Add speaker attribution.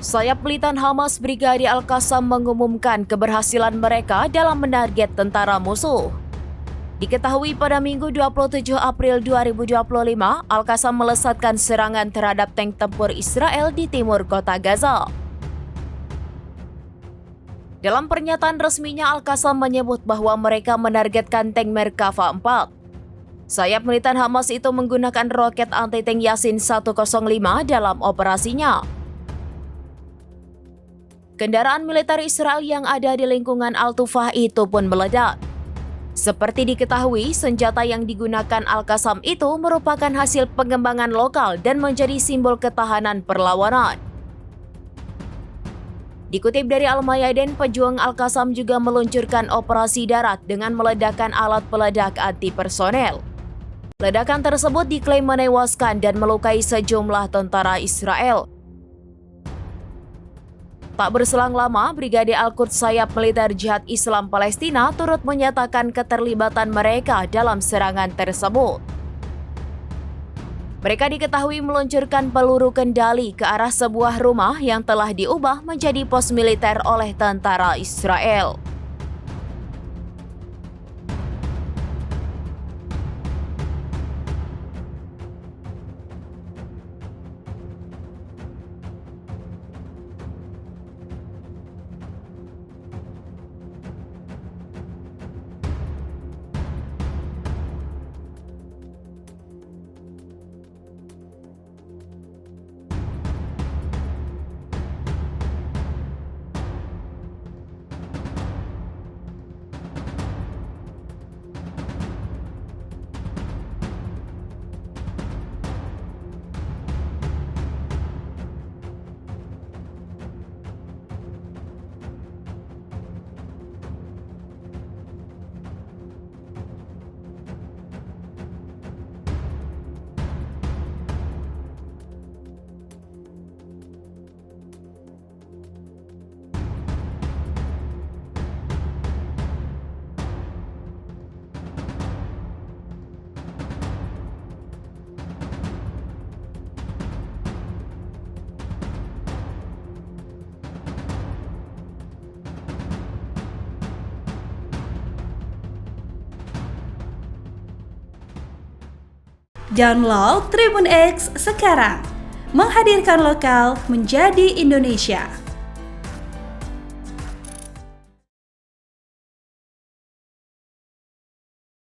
Speaker 1: Sayap militan Hamas Brigade Al-Qassam mengumumkan keberhasilan mereka dalam menarget tentara musuh. Diketahui pada Minggu 27 April 2025, Al-Qassam melesatkan serangan terhadap tank tempur Israel di timur kota Gaza. Dalam pernyataan resminya, Al-Qassam menyebut bahwa mereka menargetkan tank Merkava 4. Sayap militan Hamas itu menggunakan roket anti-tank Yasin 105 dalam operasinya. Kendaraan militer Israel yang ada di lingkungan Al-Tufah itu pun meledak. Seperti diketahui, senjata yang digunakan Al-Qassam itu merupakan hasil pengembangan lokal dan menjadi simbol ketahanan perlawanan. Dikutip dari Al-Mayadin, pejuang Al-Qassam juga meluncurkan operasi darat dengan meledakkan alat peledak anti-personel. Ledakan tersebut diklaim menewaskan dan melukai sejumlah tentara Israel. Tak berselang lama, Brigade Al-Quds sayap militer Jihad Islam Palestina turut menyatakan keterlibatan mereka dalam serangan tersebut. Mereka diketahui meluncurkan peluru kendali ke arah sebuah rumah yang telah diubah menjadi pos militer oleh tentara Israel.
Speaker 2: Download Tribun X sekarang, menghadirkan lokal menjadi Indonesia.